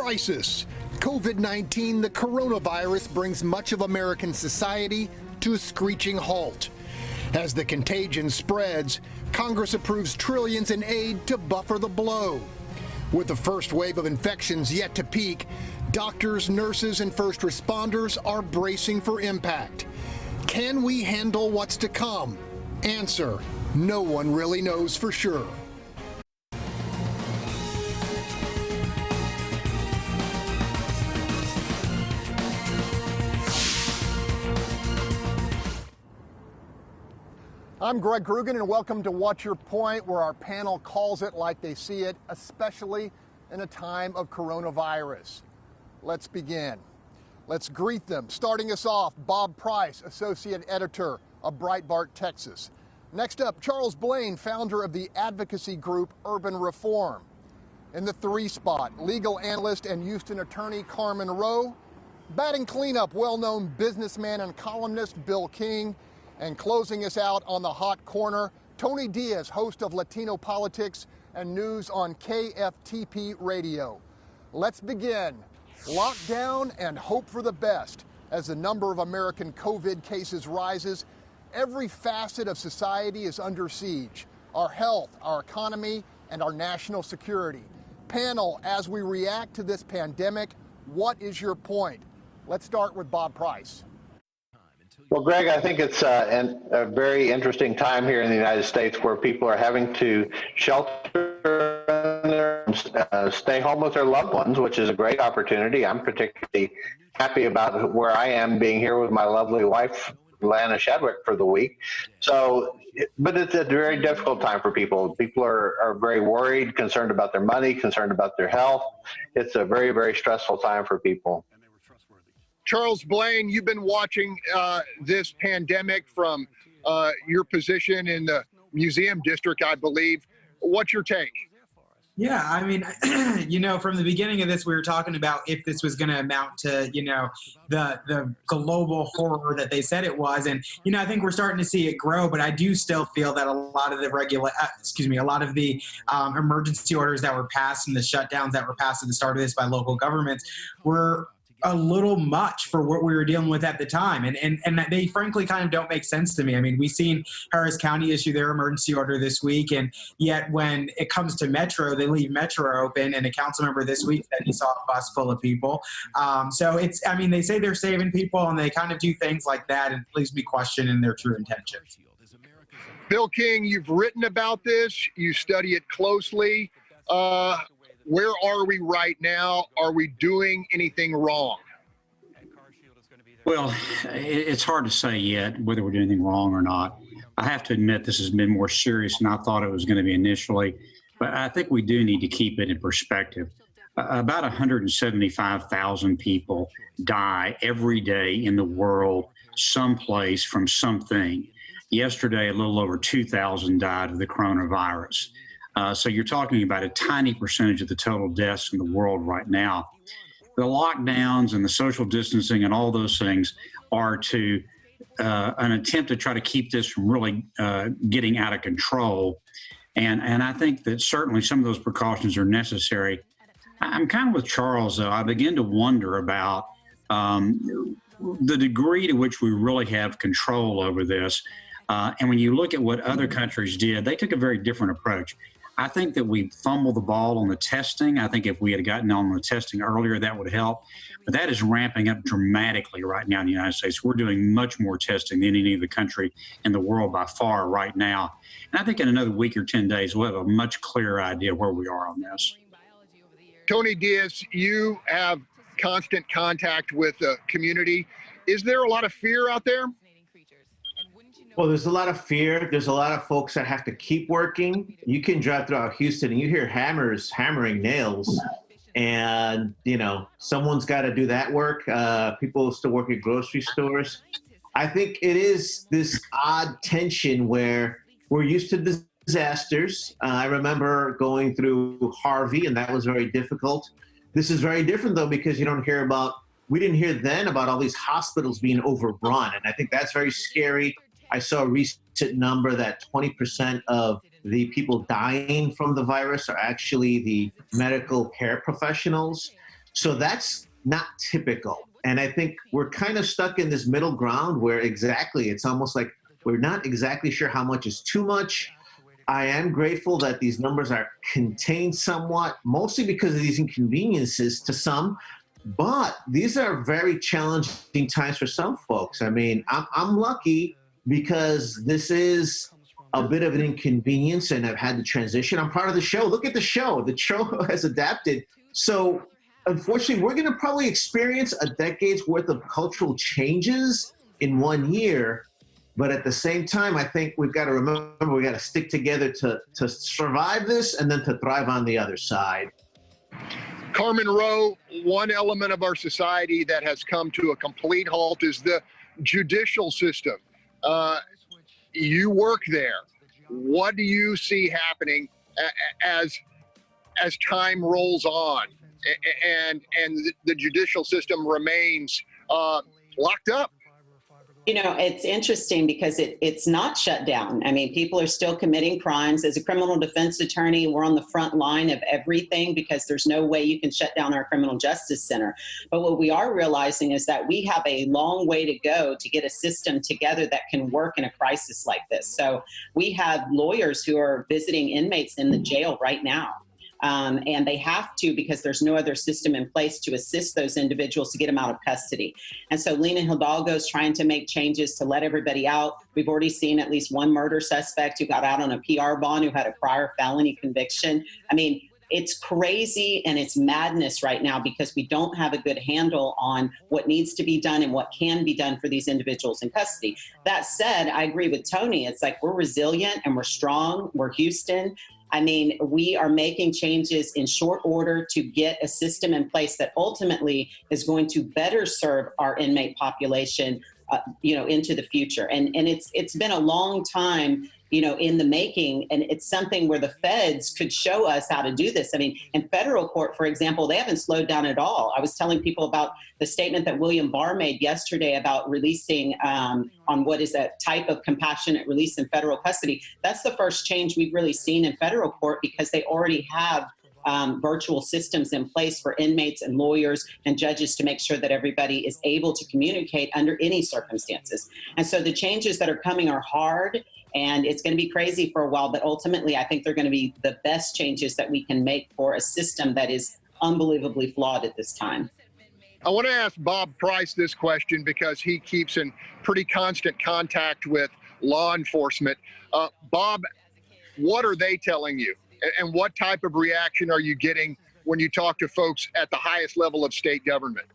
crisis. COVID-19, the coronavirus, brings much of American society to a screeching halt. As the contagion spreads, Congress approves trillions in aid to buffer the blow. With the first wave of infections yet to peak, doctors, nurses, and first responders are bracing for impact. Can we handle what's to come? Answer: no one really knows for sure. I'm Greg Groogan, and welcome to What's Your Point, where our panel calls it like they see it, especially in a time of coronavirus. Let's begin. Let's greet them. Starting us off, Bob Price, Associate Editor of Breitbart, Texas. Next up, Charles Blain, founder of the advocacy group Urban Reform. In the 3 spot, legal analyst and Houston attorney Carmen Roe. Batting cleanup, well-known businessman and columnist Bill King. And closing us out on the hot corner, Antonio Diaz, host of Latino Politics and News on KFTP Radio. Let's begin. Lockdown and hope for the best. As the number of American COVID cases rises, every facet of society is under siege. Our health, our economy, and our national security. Panel, as we react to this pandemic, what is your point? Let's start with Bob Price. Well, Greg, I think it's a very interesting time here in the United States where people are having to shelter in their homes, stay home with their loved ones, which is a great opportunity. I'm particularly happy about where I am being here with my lovely wife, Lana Shadwick, for the week. So, but it's a very difficult time for people. People are very worried, concerned about their money, concerned about their health. It's a very, very stressful time for people. Charles Blain, you've been watching this pandemic from your position in the museum district, I believe. What's your take? Yeah, I mean, you know, from the beginning of this, we were talking about if this was going to amount to, you know, the global horror that they said it was. And, you know, I think we're starting to see it grow, but I do still feel that a lot of the emergency orders that were passed and the shutdowns that were passed at the start of this by local governments were a little much for what we were dealing with at the time. And they frankly kind of don't make sense to me. I mean, we've seen Harris County issue their emergency order this week, and yet when it comes to Metro, they leave Metro open, and a council member this week said he saw a bus full of people. So it's, I mean, they say they're saving people, and they kind of do things like that, and it leaves me questioning their true intentions. Bill King, you've written about this. You study it closely. Where are we right now? Are we doing anything wrong? Well, it's hard to say yet whether we're doing anything wrong or not. I have to admit this has been more serious than I thought it was going to be initially, but I think we do need to keep it in perspective. About 175,000 people die every day in the world someplace from something. Yesterday, a little over 2,000 died of the coronavirus. So you're talking about a tiny percentage of the total deaths in the world right now. The lockdowns and the social distancing and all those things are to an attempt to try to keep this from really getting out of control. And I think that certainly some of those precautions are necessary. I'm kind of with Charles, though. I begin to wonder about the degree to which we really have control over this. And when you look at what other countries did, they took a very different approach. I think that we fumbled the ball on the testing. I think if we had gotten on the testing earlier, that would help. But that is ramping up dramatically right now in the United States. We're doing much more testing than any other country in the world by far right now. And I think in another week or 10 days, we'll have a much clearer idea where we are on this. Antonio Diaz, you have constant contact with the community. Is there a lot of fear out there? Well, there's a lot of fear. There's a lot of folks that have to keep working. You can drive throughout Houston and you hear hammers hammering nails. And, you know, someone's got to do that work. People still work at grocery stores. I think it is this odd tension where we're used to disasters. I remember going through Harvey, and that was very difficult. This is very different, though, because you don't hear about, we didn't hear then about all these hospitals being overrun. And I think that's very scary. I saw a recent number that 20% of the people dying from the virus are actually the medical care professionals. So that's not typical. And I think we're kind of stuck in this middle ground where exactly, it's almost like we're not exactly sure how much is too much. I am grateful that these numbers are contained somewhat, mostly because of these inconveniences to some, but these are very challenging times for some folks. I mean, I'm lucky because this is a bit of an inconvenience and I've had to transition. I'm part of the show. Look at the show. The show has adapted. So unfortunately, we're going to probably experience a decade's worth of cultural changes in 1 year. But at the same time, I think we've got to remember we got to stick together to survive this and then to thrive on the other side. Carmen Roe, one element of our society that has come to a complete halt is the judicial system. You work there. What do you see happening as time rolls on and the judicial system remains locked up? You know, it's interesting because it's not shut down. I mean, people are still committing crimes. As a criminal defense attorney, we're on the front line of everything because there's no way you can shut down our criminal justice center. But what we are realizing is that we have a long way to go to get a system together that can work in a crisis like this. So we have lawyers who are visiting inmates in the jail right now. And they have to because there's no other system in place to assist those individuals to get them out of custody. And so Lena Hidalgo is trying to make changes to let everybody out. We've already seen at least one murder suspect who got out on a PR bond who had a prior felony conviction. I mean, it's crazy and it's madness right now because we don't have a good handle on what needs to be done and what can be done for these individuals in custody. That said, I agree with Tony. It's like we're resilient and we're strong. We're Houston. I mean, we are making changes in short order to get a system in place that ultimately is going to better serve our inmate population, into the future. And it's been a long time, in the making, and it's something where the feds could show us how to do this. I mean, in federal court, for example, they haven't slowed down at all. I was telling people about the statement that William Barr made yesterday about releasing on what is a type of compassionate release in federal custody. That's the first change we've really seen in federal court because they already have virtual systems in place for inmates and lawyers and judges to make sure that everybody is able to communicate under any circumstances. And so the changes that are coming are hard and it's going to be crazy for a while, but ultimately I think they're going to be the best changes that we can make for a system that is unbelievably flawed at this time. I want to ask Bob Price this question because he keeps in pretty constant contact with law enforcement. Bob, what are they telling you? And what type of reaction are you getting when you talk to folks at the highest level of state government?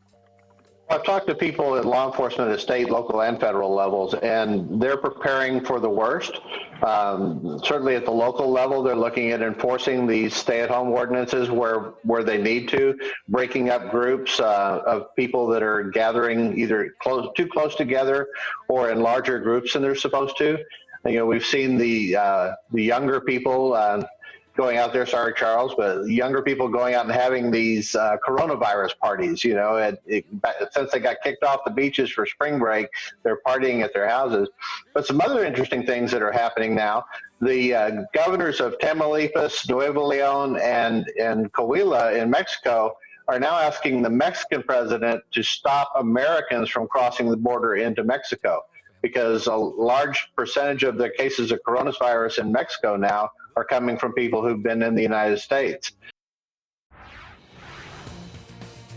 I've talked to people at law enforcement at state, local, and federal levels, and they're preparing for the worst. Certainly at the local level, they're looking at enforcing these stay-at-home ordinances where they need to, breaking up groups of people that are gathering either too close together or in larger groups than they're supposed to. We've seen the younger people going out there, sorry, Charles, but younger people going out and having these coronavirus parties, since they got kicked off the beaches for spring break, they're partying at their houses. But some other interesting things that are happening now, the governors of Tamaulipas, Nuevo Leon, and Coahuila in Mexico are now asking the Mexican president to stop Americans from crossing the border into Mexico because a large percentage of the cases of coronavirus in Mexico now are coming from people who've been in the United States.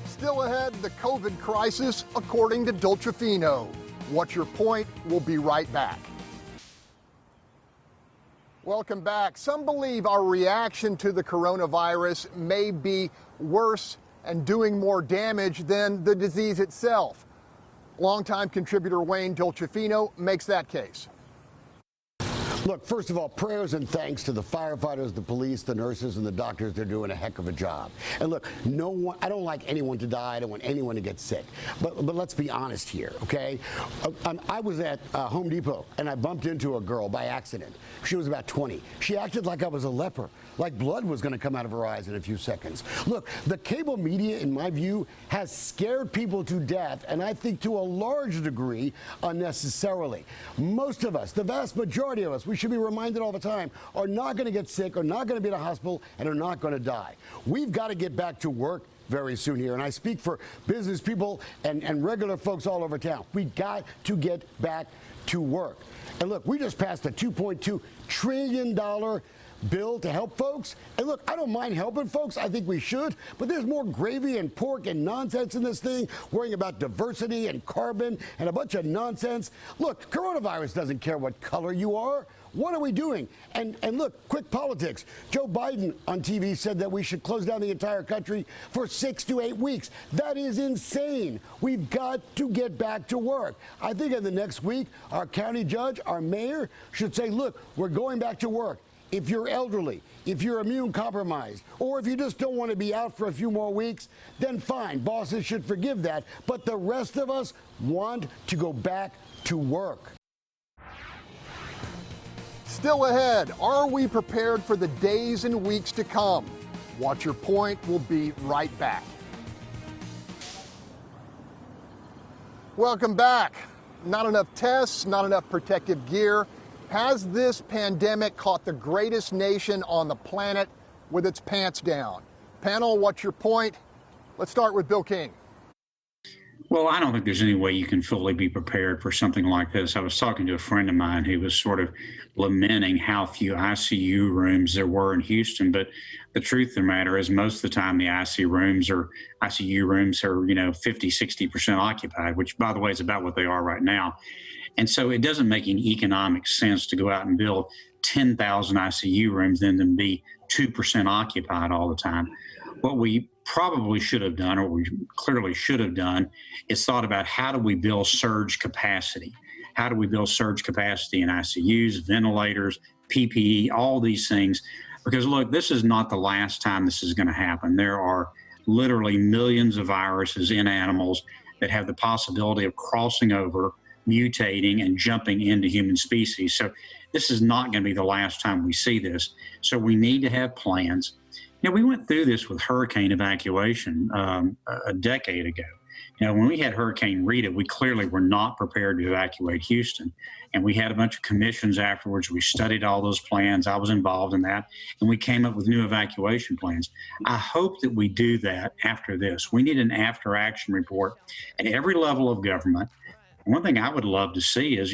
Still ahead, the COVID crisis, according to Dolcefino. What's your point? We'll be right back. Welcome back. Some believe our reaction to the coronavirus may be worse and doing more damage than the disease itself. Longtime contributor Wayne Dolcefino makes that case. Look, first of all, prayers and thanks to the firefighters, the police, the nurses, and the doctors. They're doing a heck of a job. And look, I don't like anyone to die. I don't want anyone to get sick. But let's be honest here, okay? I was at Home Depot, and I bumped into a girl by accident. She was about 20. She acted like I was a leper, like blood was going to come out of her eyes in a few seconds. Look, the cable media, in my view, has scared people to death, and I think to a large degree unnecessarily. Most of us, the vast majority of us, we should be reminded all the time, are not going to get sick, are not going to be in a hospital, and are not going to die. We've got to get back to work very soon here. And I speak for business people and regular folks all over town. We got to get back to work. And look, we just passed a $2.2 trillion bill to help folks. And look, I don't mind helping folks. I think we should. But there's more gravy and pork and nonsense in this thing, worrying about diversity and carbon and a bunch of nonsense. Look, coronavirus doesn't care what color you are. What are we doing? And look, quick politics. Joe Biden on TV said that we should close down the entire country for 6 to 8 weeks. That is insane. We've got to get back to work. I think in the next week, our county judge, our mayor should say, look, we're going back to work. If you're elderly, if you're immune compromised, or if you just don't want to be out for a few more weeks, then fine, bosses should forgive that. But the rest of us want to go back to work. Still ahead, are we prepared for the days and weeks to come? Watch Your Point. We'll be right back. Welcome back. Not enough tests, not enough protective gear. Has this pandemic caught the greatest nation on the planet with its pants down? Panel, what's your point? Let's start with Bill King. Well, I don't think there's any way you can fully be prepared for something like this. I was talking to a friend of mine who was sort of lamenting how few ICU rooms there were in Houston. But the truth of the matter is most of the time the ICU rooms are, 50, 60% occupied, which, by the way, is about what they are right now. And so it doesn't make any economic sense to go out and build 10,000 ICU rooms and then be 2% occupied all the time. What we probably should have done, or we clearly should have done, is thought about how do we build surge capacity? How do we build surge capacity in ICUs, ventilators, PPE, all these things? Because look, this is not the last time this is going to happen. There are literally millions of viruses in animals that have the possibility of crossing over, mutating, and jumping into human species. So this is not going to be the last time we see this. So we need to have plans. We went through this with hurricane evacuation a decade ago. When we had Hurricane Rita, we clearly were not prepared to evacuate Houston. And we had a bunch of commissions afterwards. We studied all those plans. I was involved in that. And we came up with new evacuation plans. I hope that we do that after this. We need an after action report at every level of government. One thing I would love to see is,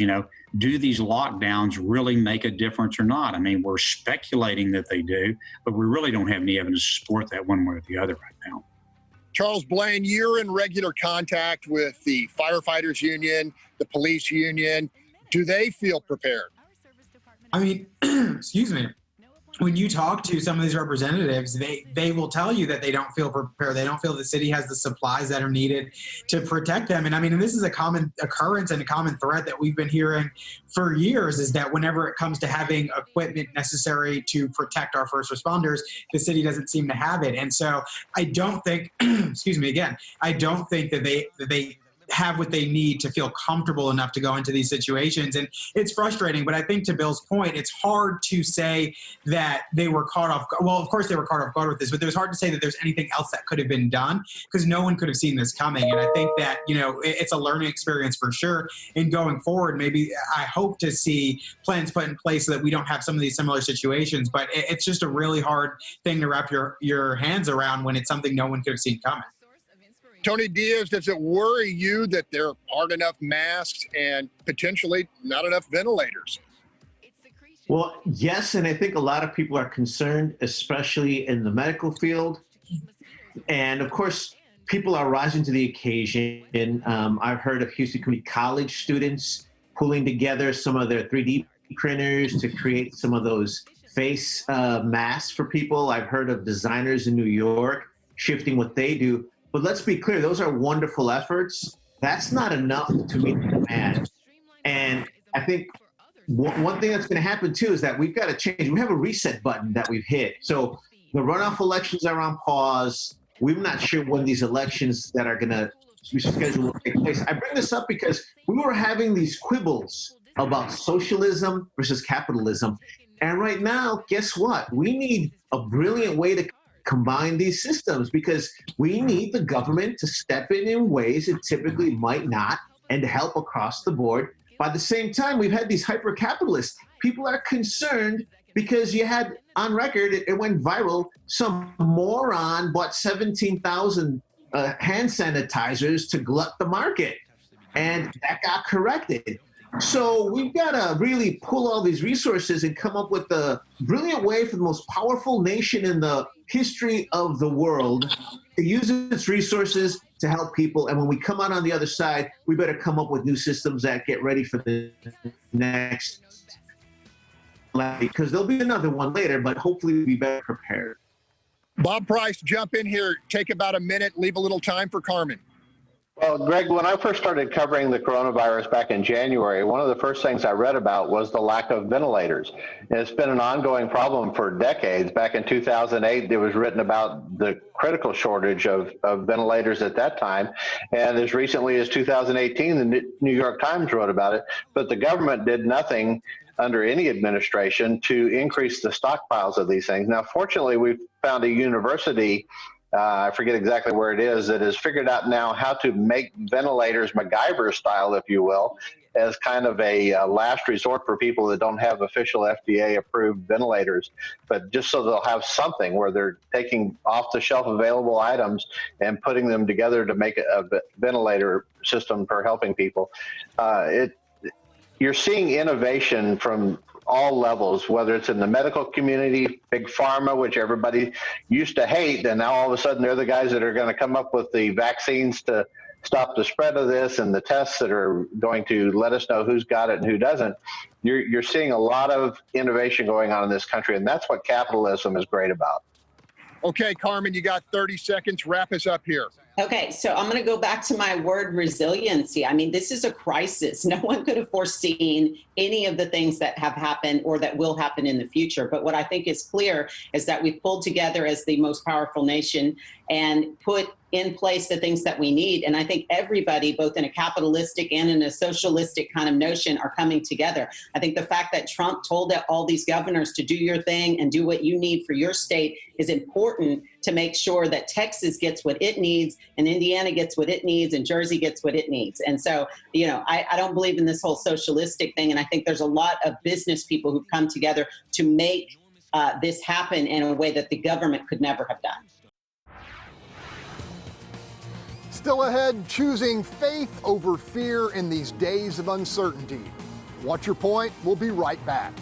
do these lockdowns really make a difference or not? I mean, we're speculating that they do, but we really don't have any evidence to support that one way or the other right now. Charles Blain, you're in regular contact with the firefighters union, the police union. Do they feel prepared? I mean, excuse me. When you talk to some of these representatives, they will tell you that they don't feel prepared. They don't feel the city has the supplies that are needed to protect them. And I mean, and this is a common occurrence and a common threat that we've been hearing for years, is that whenever it comes to having equipment necessary to protect our first responders, the city doesn't seem to have it. And so I don't think, excuse me again, I don't think that they have what they need to feel comfortable enough to go into these situations. And it's frustrating, but I think to Bill's point, it's hard to say that they were caught off. Well, of course they were caught off guard with this, but it was hard to say that there's anything else that could have been done because no one could have seen this coming. And I think that, it's a learning experience for sure. And going forward, maybe I hope to see plans put in place so that we don't have some of these similar situations, but it's just a really hard thing to wrap your hands around when it's something no one could have seen coming. Antonio Diaz, does it worry you that there aren't enough masks and potentially not enough ventilators? Well, yes, and I think a lot of people are concerned, especially in the medical field. And of course, people are rising to the occasion. I've heard of Houston Community College students pulling together some of their 3D printers to create some of those face masks for people. I've heard of designers in New York shifting what they do. But let's be clear, those are wonderful efforts. That's not enough to meet the demand. And I think one thing that's going to happen too is that we've got to change. We have a reset button that we've hit. So the runoff elections are on pause. We're not sure when these elections that are going to be scheduled will take place. I bring this up because we were having these quibbles about socialism versus capitalism. And right now, guess what? We need a brilliant way to combine these systems because we need the government to step in ways it typically might not and to help across the board. By the same time, we've had these hyper-capitalists. People are concerned because you had on record, it went viral, some moron bought 17,000 hand sanitizers to glut the market, and that got corrected. So we've got to really pull all these resources and come up with a brilliant way for the most powerful nation in the history of the world to use its resources to help people. And when we come out on the other side, we better come up with new systems that get ready for the next, because there'll be another one later, but hopefully we'll be better prepared. Bob Price, jump in here. Take about a minute. Leave a little time for Carmen. Well, Greg, when I first started covering the coronavirus back in January, one of the first things I read about was the lack of ventilators. And it's been an ongoing problem for decades. Back in 2008, there was written about the critical shortage of ventilators at that time. And as recently as 2018, the New York Times wrote about it. But the government did nothing under any administration to increase the stockpiles of these things. Now, fortunately, we've found a university, I forget exactly where it is, that has figured out now how to make ventilators MacGyver style, if you will, as kind of a last resort for people that don't have official FDA approved ventilators, but just so they'll have something where they're taking off the shelf available items and putting them together to make a ventilator system for helping people. You're seeing innovation from all levels, whether it's in the medical community, big pharma, which everybody used to hate, and now all of a sudden they're the guys that are going to come up with the vaccines to stop the spread of this and the tests that are going to let us know who's got it and who doesn't. You're seeing a lot of innovation going on in this country, and that's what capitalism is great about. Okay, Carmen, you got 30 seconds. Wrap us up here. Okay, so I'm going to go back to my word resiliency. I mean, this is a crisis. No one could have foreseen any of the things that have happened or that will happen in the future. But what I think is clear is that we've pulled together as the most powerful nation and put in place the things that we need. And I think everybody, both in a capitalistic and in a socialistic kind of notion, are coming together. I think the fact that Trump told all these governors to do your thing and do what you need for your state is important to make sure that Texas gets what it needs and Indiana gets what it needs and Jersey gets what it needs. And so, you know, I don't believe in this whole socialistic thing. And I think there's a lot of business people who've come together to make this happen in a way that the government could never have done. Still ahead, choosing faith over fear in these days of uncertainty. What's your point? We'll be right back.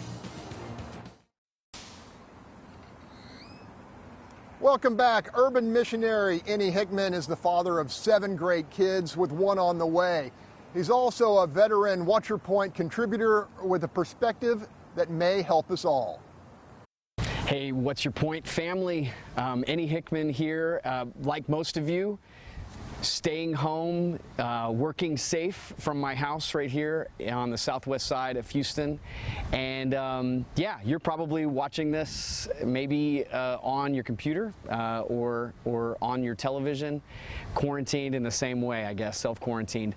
Welcome back. Urban missionary Annie Hickman is the father of 7 great kids with one on the way. He's also a veteran What's Your Point contributor with a perspective that may help us all. Hey, What's Your Point family? Annie Hickman here. Like most of you, staying home, working safe from my house right here on the southwest side of Houston. And yeah, you're probably watching this maybe on your computer or on your television, quarantined in the same way, I guess, self-quarantined.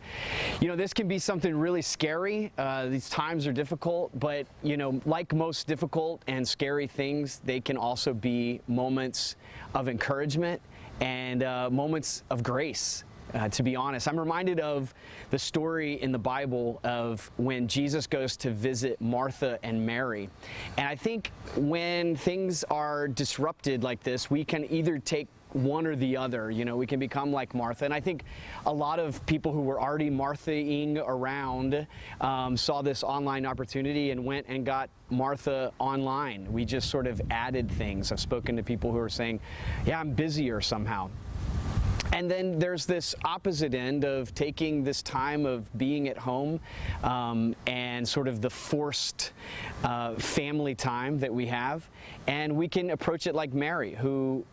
You know, this can be something really scary. These times are difficult, but you know, like most difficult and scary things, they can also be moments of encouragement and moments of grace, to be honest. I'm reminded of the story in the Bible of when Jesus goes to visit Martha and Mary. And I think when things are disrupted like this, we can either take one or the other. You know, we can become like Martha. And I think a lot of people who were already Martha-ing around saw this online opportunity and went and got Martha online. We just sort of added things. I've spoken to people who are saying, yeah, I'm busier somehow. And then there's this opposite end of taking this time of being at home and sort of the forced family time that we have. And we can approach it like Mary, who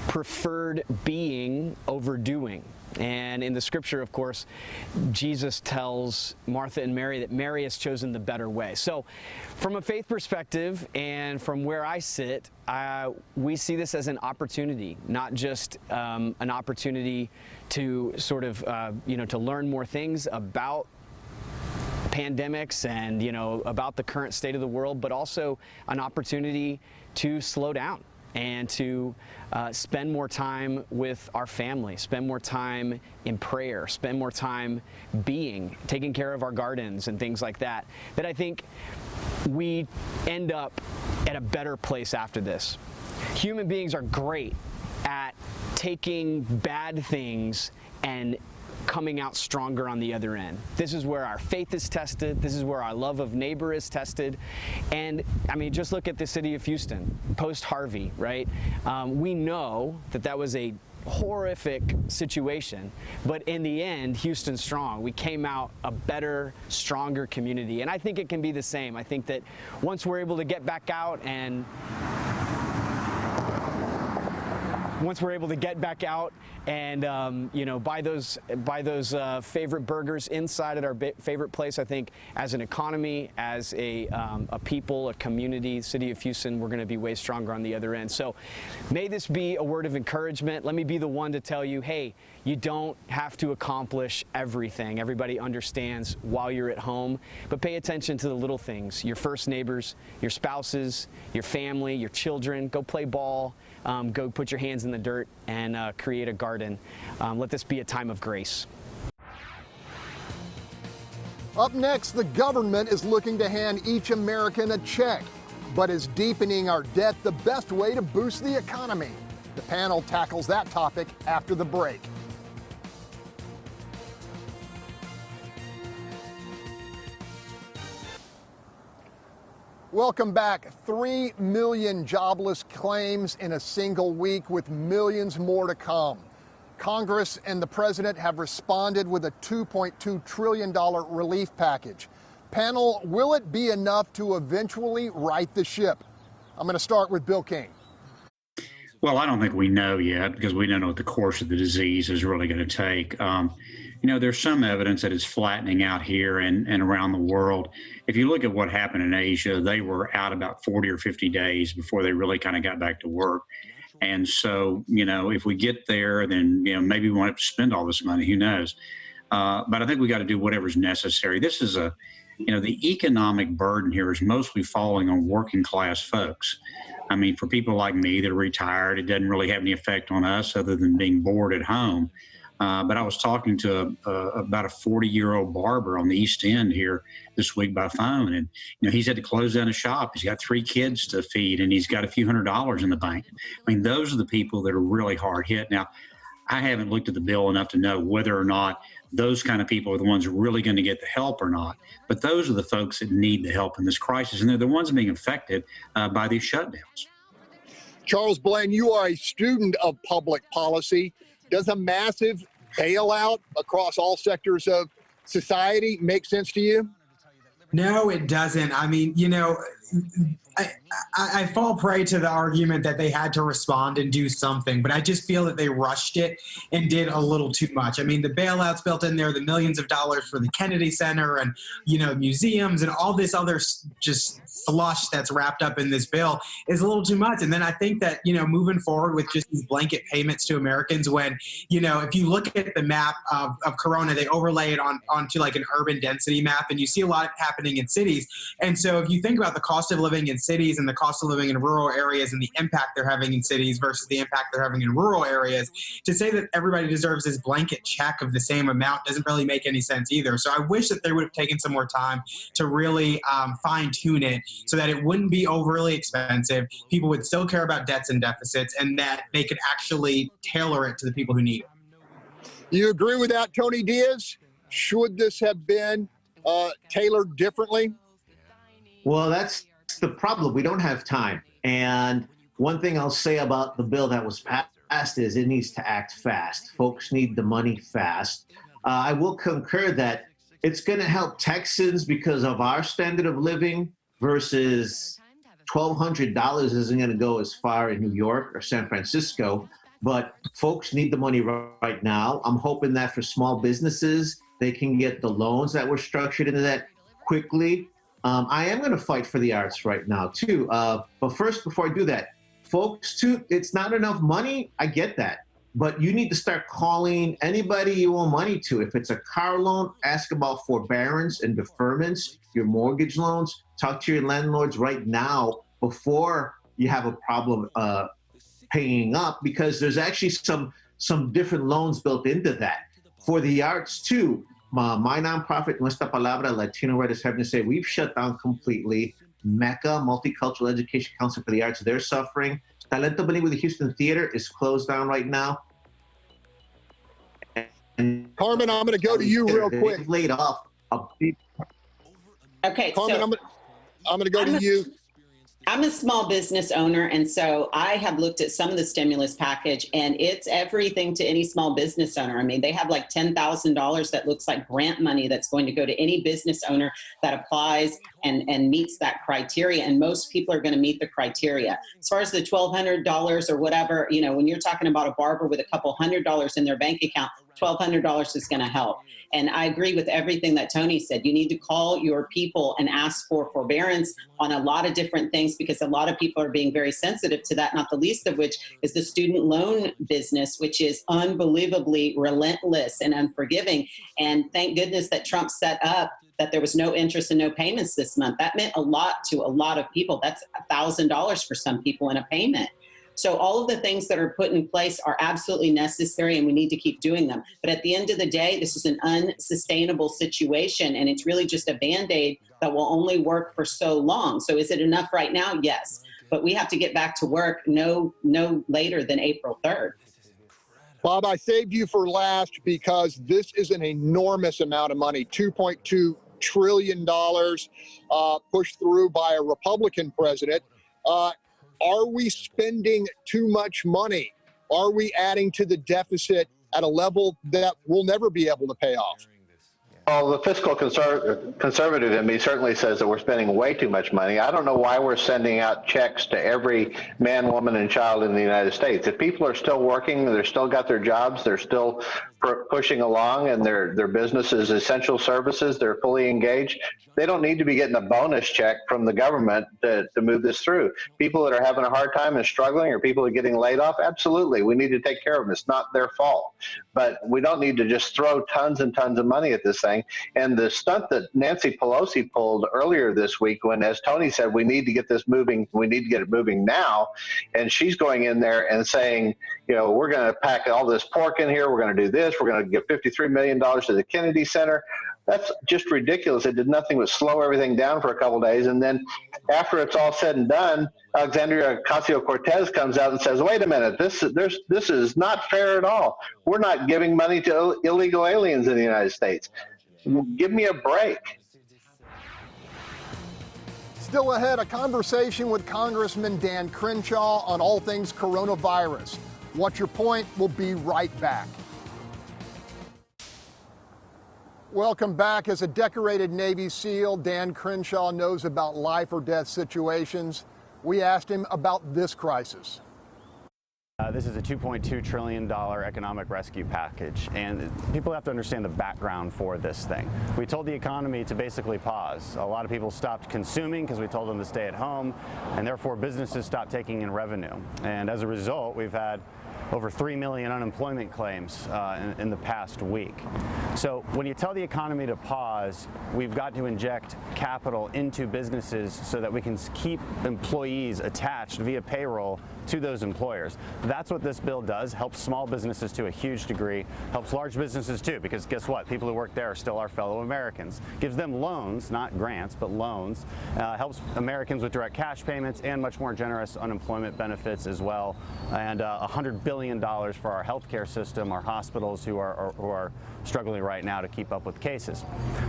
preferred being over doing. And in the scripture, of course, Jesus tells Martha and Mary that Mary has chosen the better way. So from a faith perspective and from where I sit, we see this as an opportunity, not just an opportunity to sort of, you know, to learn more things about pandemics and, you know, about the current state of the world, but also an opportunity to slow down and to spend more time with our family, spend more time in prayer, spend more time taking care of our gardens and things like that, that I think we end up at a better place after this. Human beings are great at taking bad things and coming out stronger on the other end. This is where our faith is tested. This is where our love of neighbor is tested. And I mean, just look at the city of Houston, post-Harvey, right? We know that was a horrific situation, but in the end, Houston's strong. We came out a better, stronger community. And I think it can be the same. I think that once we're able to get back out and you know, buy those favorite burgers inside at our favorite place, I think as an economy, as a people, a community, city of Houston, we're going to be way stronger on the other end. So may this be a word of encouragement. Let me be the one to tell you, hey, you don't have to accomplish everything. Everybody understands while you're at home, but pay attention to the little things. Your first neighbors, your spouses, your family, your children. Go play ball. Go put your hands in the dirt and create a garden. Let this be a time of grace. Up next, the government is looking to hand each American a check, but is deepening our debt the best way to boost the economy? The panel tackles that topic after the break. Welcome back. 3 million jobless claims in a single week, with millions more to come. Congress and the president have responded with a $2.2 trillion relief package. Panel, will it be enough to eventually right the ship? I'm going to start with Bill King. Well, I don't think we know yet, because we don't know what the course of the disease is really going to take. You know, there's some evidence that it's flattening out here and around the world. If you look at what happened in Asia, they were out about 40 or 50 days before they really kind of got back to work. And so, you know, if we get there, then, you know, maybe we won't have to spend all this money. Who knows? But I think we got to do whatever's necessary. This is you know, the economic burden here is mostly falling on working class folks. I mean, for people like me that are retired, it doesn't really have any effect on us other than being bored at home. But I was talking to about a 40-year-old barber on the East End here this week by phone, and you know, he's had to close down his shop. He's got 3 kids to feed, and he's got a few $100s in the bank. I mean, those are the people that are really hard hit. Now, I haven't looked at the bill enough to know whether or not those kind of people are the ones really going to get the help or not. But those are the folks that need the help in this crisis, and they're the ones being affected by these shutdowns. Charles Blain, you are a student of public policy. Does a massive bailout across all sectors of society make sense to you? No, it doesn't. I mean, you know, I fall prey to the argument that they had to respond and do something, but I just feel that they rushed it and did a little too much. I mean, the bailouts built in there, the millions of dollars for the Kennedy Center and, you know, museums and all this other just slush that's wrapped up in this bill is a little too much. And then I think that, you know, moving forward with just these blanket payments to Americans, when, you know, if you look at the map of Corona, they overlay it onto like an urban density map, and you see a lot happening in cities. And so if you think about the cost of living in cities and the cost of living in rural areas and the impact they're having in cities versus the impact they're having in rural areas, to say that everybody deserves this blanket check of the same amount doesn't really make any sense either. So I wish that they would have taken some more time to really fine tune it so that it wouldn't be overly expensive. People would still care about debts and deficits, and that they could actually tailor it to the people who need it. You agree with that, Tony Diaz? Should this have been tailored differently? Well, that's the problem. We don't have time. And one thing I'll say about the bill that was passed is it needs to act fast. Folks need the money fast. I will concur that it's going to help Texans because of our standard of living versus $1,200 isn't going to go as far in New York or San Francisco. But folks need the money right now. I'm hoping that for small businesses, they can get the loans that were structured into that quickly. I am going to fight for the arts right now, too. But first, before I do that, folks, too, it's not enough money. I get that. But you need to start calling anybody you owe money to. If it's a car loan, ask about forbearance and deferments, your mortgage loans. Talk to your landlords right now before you have a problem paying up, because there's actually some different loans built into that. For the arts too, my nonprofit, Nuestra Palabra, Latino Writers Heaven to Say, we've shut down completely. Mecca, Multicultural Education Council for the Arts, they're suffering. Talento Blain with the Houston Theater is closed down right now. And Carmen, I'm going to go to you real quick. They've laid off a big... Okay, Carmen, so I'm going to go to you. I'm a small business owner, and so I have looked at some of the stimulus package, and it's everything to any small business owner. I mean, they have like $10,000 that looks like grant money that's going to go to any business owner that applies and meets that criteria, and most people are going to meet the criteria. As far as the $1,200 or whatever, you know, when you're talking about a barber with a couple $100 in their bank account, $1,200 is going to help. And I agree with everything that Tony said. You need to call your people and ask for forbearance on a lot of different things, because a lot of people are being very sensitive to that, not the least of which is the student loan business, which is unbelievably relentless and unforgiving. And thank goodness that Trump set up that there was no interest and no payments this month. That meant a lot to a lot of people. That's $1,000 for some people in a payment. So all of the things that are put in place are absolutely necessary, and we need to keep doing them. But at the end of the day, this is an unsustainable situation, and it's really just a Band-Aid that will only work for so long. So is it enough right now? Yes. But we have to get back to work no later than April 3rd. Bob, I saved you for last because this is an enormous amount of money, $2.2 trillion pushed through by a Republican president. Are we spending too much money? Are we adding to the deficit at a level that we'll never be able to pay off? Well, the fiscal conservative in me certainly says that we're spending way too much money. I don't know why we're sending out checks to every man, woman, and child in the United States. If people are still working, they're still got their jobs, they're still pushing along, and their business is essential services, they're fully engaged, they don't need to be getting a bonus check from the government to move this through. People that are having a hard time and struggling, or people that are getting laid off, absolutely, we need to take care of them. It's not their fault. But we don't need to just throw tons and tons of money at this thing. And the stunt that Nancy Pelosi pulled earlier this week, when, as Tony said, we need to get this moving, we need to get it moving now, and she's going in there and saying, you know, we're going to pack all this pork in here, we're going to do this, we're going to give $53 million to the Kennedy Center. That's just ridiculous. It did nothing but slow everything down for a couple of days. And then after it's all said and done, Alexandria Ocasio-Cortez comes out and says, wait a minute, this is not fair at all. We're not giving money to illegal aliens in the United States. Give me a break. Still ahead, a conversation with Congressman Dan Crenshaw on all things coronavirus. What's your point? We'll be right back. Welcome back. As a decorated Navy SEAL, Dan Crenshaw knows about life or death situations. We asked him about this crisis. This is a $2.2 trillion economic rescue package, and people have to understand the background for this thing. We told the economy to basically pause. A lot of people stopped consuming because we told them to stay at home, and therefore businesses stopped taking in revenue. And as a result, we've had over 3 million unemployment claims in the past week. So when you tell the economy to pause, we've got to inject capital into businesses so that we can keep employees attached via payroll to those employers. That's what this bill does. Helps small businesses to a huge degree, helps large businesses too, because guess what? People who work there are still our fellow Americans. Gives them loans, not grants, but loans. Helps Americans with direct cash payments and much more generous unemployment benefits as well. And $100 billion for our healthcare system, our hospitals who are struggling right now to keep up with cases.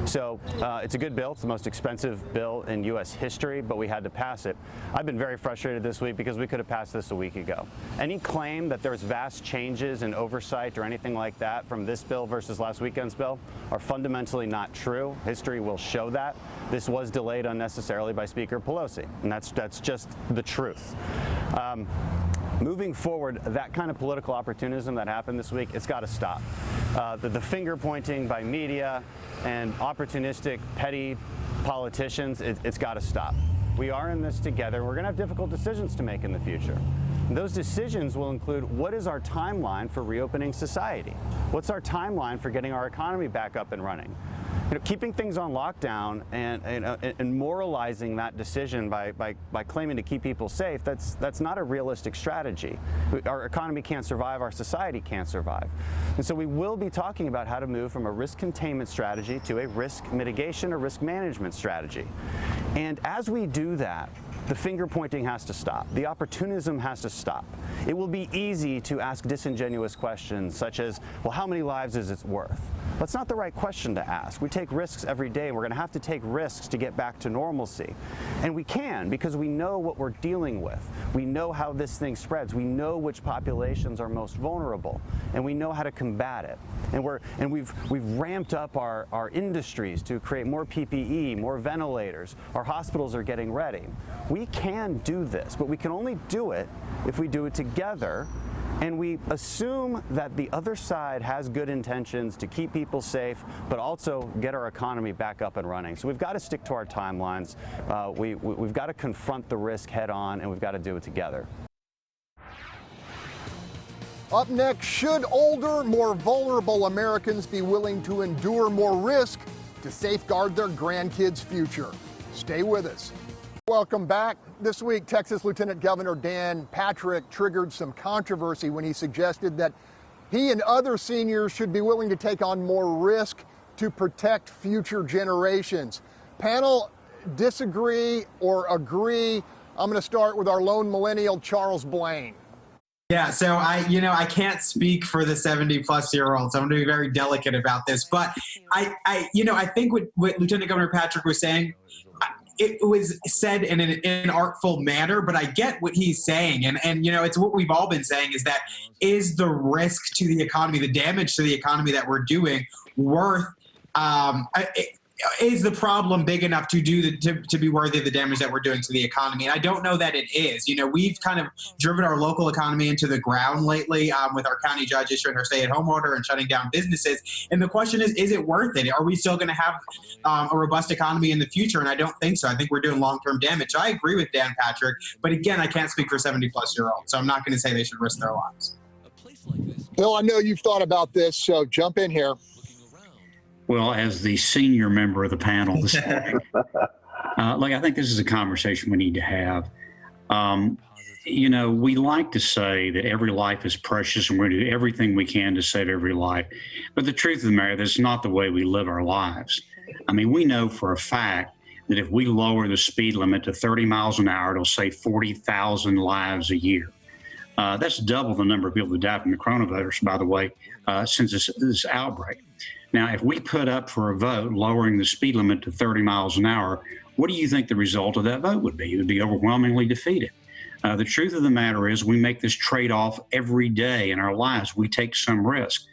So it's a good bill. It's the most expensive bill in U.S. history, but we had to pass it. I've been very frustrated this week because we could have passed this a week ago. Any claim that there's vast changes in oversight or anything like that from this bill versus last weekend's bill are fundamentally not true. History will show that. This was delayed unnecessarily by Speaker Pelosi, and that's just the truth. Moving forward, that kind of political opportunism that happened this week, it's got to stop. The finger pointing by media and opportunistic, petty politicians, it's got to stop. We are in this together. We're going to have difficult decisions to make in the future. And those decisions will include what is our timeline for reopening society? What's our timeline for getting our economy back up and running? You know, keeping things on lockdown and moralizing that decision by claiming to keep people safe, that's not a realistic strategy. Our economy can't survive, our society can't survive. And so we will be talking about how to move from a risk containment strategy to a risk mitigation or risk management strategy. And as we do that, the finger pointing has to stop. The opportunism has to stop. It will be easy to ask disingenuous questions such as, well, how many lives is it worth? That's not the right question to ask. We take risks every day. We're going to have to take risks to get back to normalcy. And we can, because we know what we're dealing with. We know how this thing spreads. We know which populations are most vulnerable, and we know how to combat it. And we've ramped up our industries to create more PPE, more ventilators. Our hospitals are getting ready. We can do this, but we can only do it if we do it together. And we assume that the other side has good intentions to keep people safe, but also get our economy back up and running. So we've got to stick to our timelines. We've got to confront the risk head on, and we've got to do it together. Up next, should older, more vulnerable Americans be willing to endure more risk to safeguard their grandkids' future? Stay with us. Welcome back. This week, Texas Lieutenant Governor Dan Patrick triggered some controversy when he suggested that he and other seniors should be willing to take on more risk to protect future generations. Panel, disagree or agree? I'm going to start with our lone millennial, Charles Blain. Yeah, so I can't speak for the 70-plus-year-olds. I'm going to be very delicate about this, but I think what Lieutenant Governor Patrick was saying, it was said in an inartful manner, but I get what he's saying. And it's what we've all been saying is that is the risk to the economy, the damage to the economy that we're doing worth, is the problem big enough to be worthy of the damage that we're doing to the economy? And I don't know that it is. We've kind of driven our local economy into the ground lately with our county judge issuing her stay-at-home order and shutting down businesses. And the question is it worth it? Are we still going to have a robust economy in the future? And I don't think so. I think we're doing long-term damage. I agree with Dan Patrick, but again, I can't speak for 70-plus-year-olds, so I'm not going to say they should risk their lives. Bill, I know you've thought about this, so jump in here. Well, as the senior member of the panel this morning, I think this is a conversation we need to have. We like to say that every life is precious and we're going to do everything we can to save every life. But the truth of the matter, that's not the way we live our lives. I mean, we know for a fact that if we lower the speed limit to 30 miles an hour, it'll save 40,000 lives a year. That's double the number of people that die from the coronavirus, by the way, since this outbreak. Now, if we put up for a vote lowering the speed limit to 30 miles an hour, what do you think the result of that vote would be? It would be overwhelmingly defeated. The truth of the matter is we make this trade-off every day in our lives. We take some risk.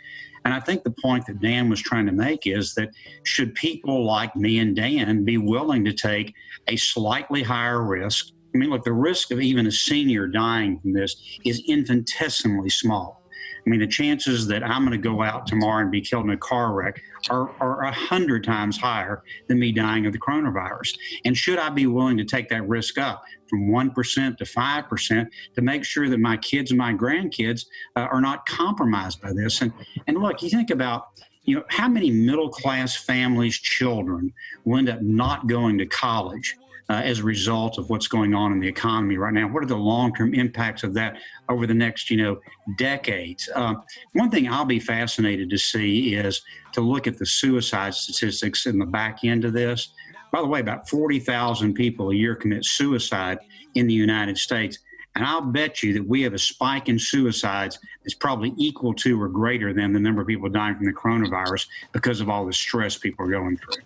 And I think the point that Dan was trying to make is that should people like me and Dan be willing to take a slightly higher risk? I mean, look, the risk of even a senior dying from this is infinitesimally small. I mean, the chances that I'm going to go out tomorrow and be killed in a car wreck are 100 times higher than me dying of the coronavirus. And should I be willing to take that risk up from 1% to 5% to make sure that my kids and my grandkids are not compromised by this? And look, you think about, how many middle-class families' children will end up not going to college as a result of what's going on in the economy right now? What are the long-term impacts of that over the next, decades? One thing I'll be fascinated to see is to look at the suicide statistics in the back end of this. By the way, about 40,000 people a year commit suicide in the United States. And I'll bet you that we have a spike in suicides that's probably equal to or greater than the number of people dying from the coronavirus because of all the stress people are going through.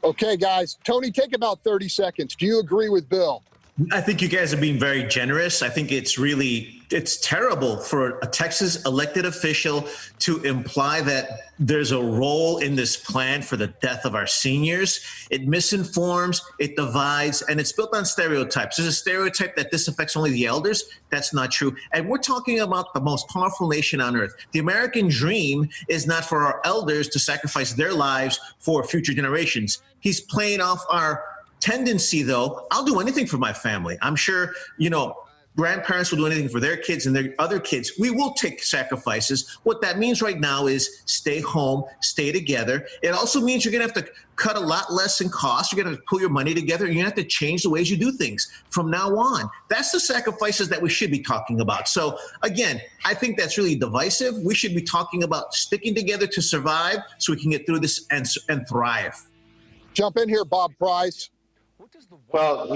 Okay, guys. Tony, take about 30 seconds. Do you agree with Bill? I think you guys are being very generous. I think it's terrible for a Texas elected official to imply that there's a role in this plan for the death of our seniors. It misinforms, it divides, and it's built on stereotypes. There's a stereotype that this affects only the elders. That's not true. And we're talking about the most powerful nation on earth. The American dream is not for our elders to sacrifice their lives for future generations. He's playing off our tendency, though. I'll do anything for my family. I'm sure, grandparents will do anything for their kids and their other kids, we will take sacrifices. What that means right now is stay home, stay together. It also means you're going to have to cut a lot less in cost. You're going to pull your money together, and you're going to have to change the ways you do things from now on. That's the sacrifices that we should be talking about. So again, I think that's really divisive. We should be talking about sticking together to survive so we can get through this and thrive. Jump in here, Bob Price. Well,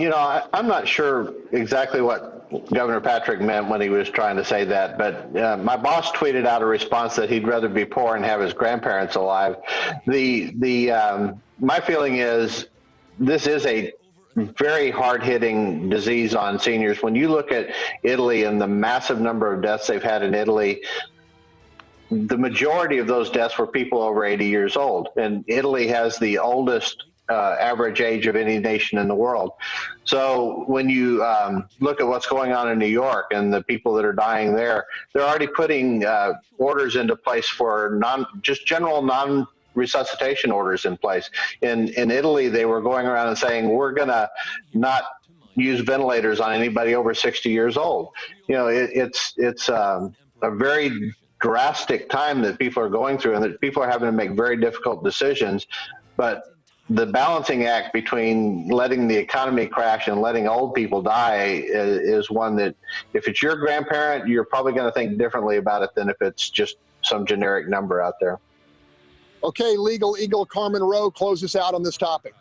I'm not sure exactly what Governor Patrick meant when he was trying to say that, but my boss tweeted out a response that he'd rather be poor and have his grandparents alive. My feeling is this is a very hard-hitting disease on seniors. When you look at Italy and the massive number of deaths they've had in Italy, the majority of those deaths were people over 80 years old, and Italy has the oldest average age of any nation in the world. So when you look at what's going on in New York and the people that are dying there, they're already putting orders into place for general non-resuscitation orders in place. In Italy, they were going around and saying, we're going to not use ventilators on anybody over 60 years old. It's a very drastic time that people are going through, and that people are having to make very difficult decisions. But the balancing act between letting the economy crash and letting old people die is one that, if it's your grandparent, you're probably going to think differently about it than if it's just some generic number out there. Okay, Legal Eagle Carmen Roe, close us out on this topic.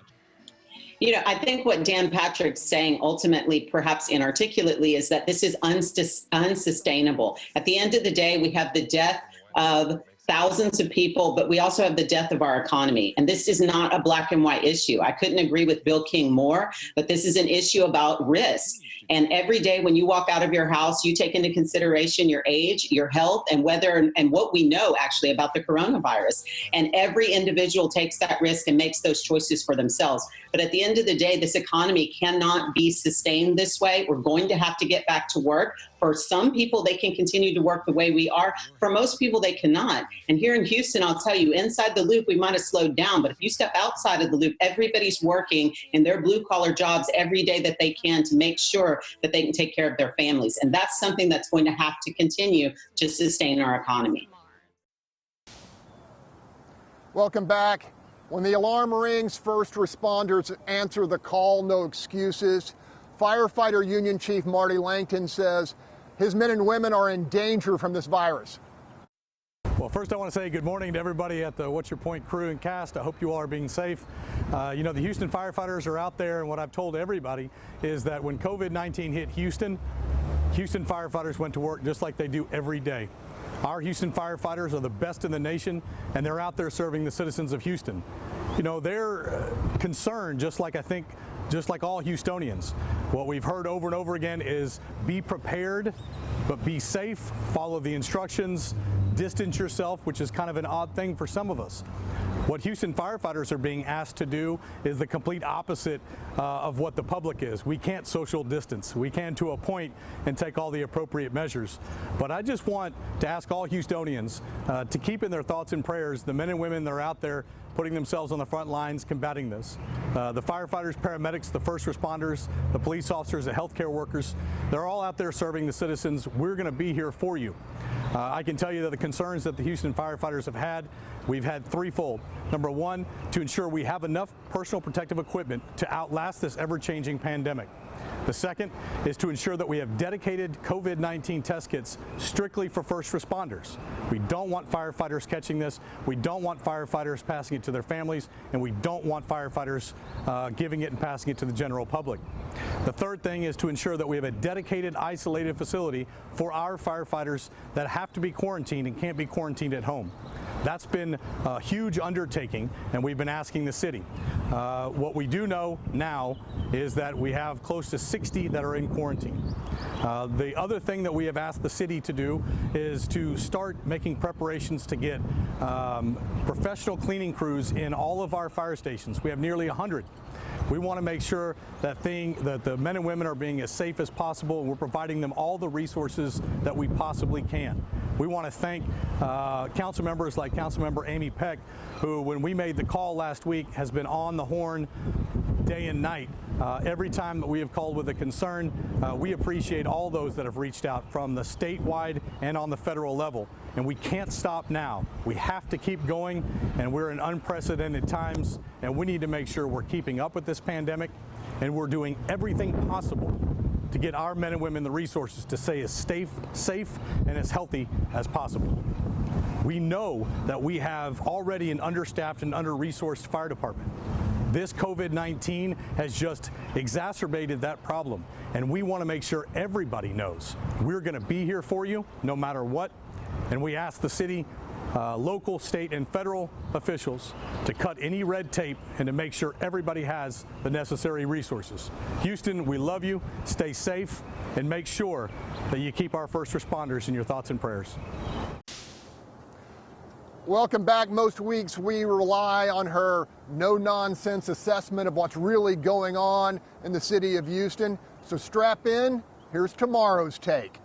I think what Dan Patrick's saying ultimately, perhaps inarticulately, is that this is unsustainable. At the end of the day, we have the death of thousands of people, but we also have the death of our economy. And this is not a black and white issue. I couldn't agree with Bill King more, but this is an issue about risk. And every day when you walk out of your house, you take into consideration your age, your health, and what we know actually about the coronavirus. And every individual takes that risk and makes those choices for themselves. But at the end of the day, this economy cannot be sustained this way. We're going to have to get back to work. For some people, they can continue to work the way we are. For most people, they cannot. And here in Houston, I'll tell you, inside the loop, we might have slowed down. But if you step outside of the loop, everybody's working in their blue-collar jobs every day that they can to make sure that they can take care of their families. And that's something that's going to have to continue to sustain our economy. Welcome back. When the alarm rings, first responders answer the call, no excuses. Firefighter Union Chief Marty Langton says his men and women are in danger from this virus. Well, first I want to say good morning to everybody at the What's Your Point crew and cast. I hope you all are being safe. The Houston firefighters are out there, and what I've told everybody is that when COVID-19 hit Houston firefighters went to work just like they do every day. Our Houston firefighters are the best in the nation, and they're out there serving the citizens of Houston. They're concerned, just like all Houstonians. What we've heard over and over again is be prepared, but be safe, follow the instructions, distance yourself, which is kind of an odd thing for some of us. What Houston firefighters are being asked to do is the complete opposite of what the public is. We can't social distance. We can to a point and take all the appropriate measures. But I just want to ask all Houstonians to keep in their thoughts and prayers the men and women that are out there putting themselves on the front lines combating this. The firefighters, paramedics, the first responders, the police officers, the healthcare workers, they're all out there serving the citizens. We're going to be here for you. I can tell you that the concerns that the Houston firefighters have had, we've had threefold. Number one, to ensure we have enough personal protective equipment to outlast this ever-changing pandemic. The second is to ensure that we have dedicated COVID-19 test kits strictly for first responders. We don't want firefighters catching this. We don't want firefighters passing it to their families, and we don't want firefighters giving it and passing it to the general public. The third thing is to ensure that we have a dedicated, isolated facility for our firefighters that have to be quarantined and can't be quarantined at home. That's been a huge undertaking, and we've been asking the city. What we do know now is that we have close to 60 that are in quarantine. The other thing that we have asked the city to do is to start making preparations to get professional cleaning crews in all of our fire stations. We have nearly 100. We want to make sure that the men and women are being as safe as possible, and we're providing them all the resources that we possibly can. We want to thank council members like Councilmember Amy Peck, who, when we made the call last week, has been on the horn day and night. Every time that we have called with a concern, we appreciate all those that have reached out from the statewide and on the federal level. And we can't stop now. We have to keep going, and we're in unprecedented times, and we need to make sure we're keeping up with this pandemic, and we're doing everything possible to get our men and women the resources to stay as safe and as healthy as possible. We know that we have already an understaffed and under-resourced fire department. This COVID-19 has just exacerbated that problem, and we want to make sure everybody knows we're going to be here for you no matter what. And we ask the city, local, state, and federal officials to cut any red tape and to make sure everybody has the necessary resources. Houston, we love you. Stay safe and make sure that you keep our first responders in your thoughts and prayers. Welcome back. Most weeks we rely on her no-nonsense assessment of what's really going on in the city of Houston. So strap in. Here's tomorrow's take.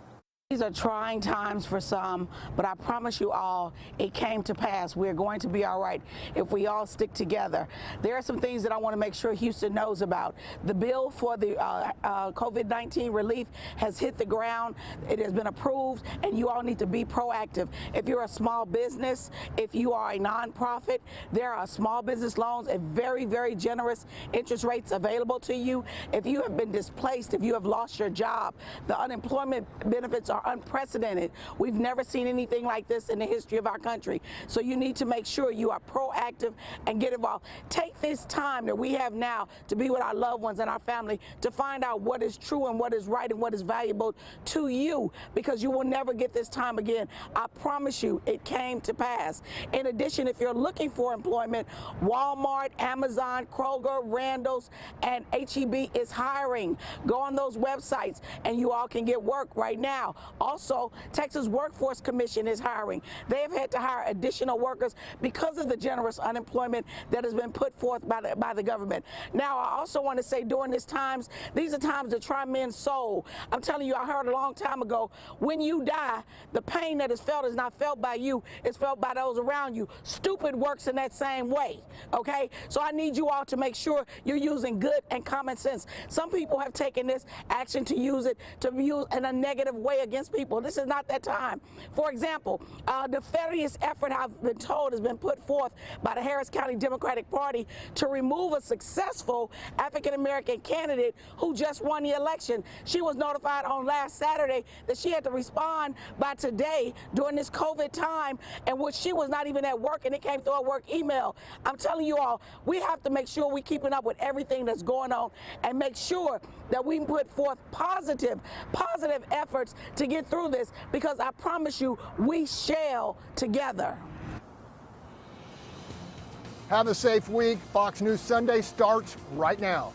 These are trying times for some, but I promise you all, it came to pass. We're going to be all right if we all stick together. There are some things that I want to make sure Houston knows about. The bill for the COVID-19 relief has hit the ground. It has been approved, and you all need to be proactive. If you're a small business, if you are a nonprofit, there are small business loans at very, very generous interest rates available to you. If you have been displaced, if you have lost your job, the unemployment benefits are unprecedented. We've never seen anything like this in the history of our country. So you need to make sure you are proactive and get involved. Take this time that we have now to be with our loved ones and our family to find out what is true and what is right and what is valuable to you, because you will never get this time again. I promise you, it came to pass. In addition, if you're looking for employment, Walmart, Amazon, Kroger, Randall's, and HEB is hiring. Go on those websites and you all can get work right now. Also, Texas Workforce Commission is hiring. They have had to hire additional workers because of the generous unemployment that has been put forth by the government. Now, I also want to say during these are times to try men's soul. I'm telling you, I heard a long time ago, when you die, the pain that is felt is not felt by you, it's felt by those around you. Stupid works in that same way, okay? So I need you all to make sure you're using good and common sense. Some people have taken this action to use it in a negative way against people. This is not that time. For example, the nefarious effort, I've been told, has been put forth by the Harris County Democratic Party to remove a successful African-American candidate who just won the election. She was notified on last Saturday that she had to respond by today during this COVID time, in which she was not even at work, and it came through a work email. I'm telling you all, we have to make sure we're keeping up with everything that's going on and make sure that we put forth positive efforts to get through this, because I promise you, we shall together. Have a safe week. Fox News Sunday starts right now.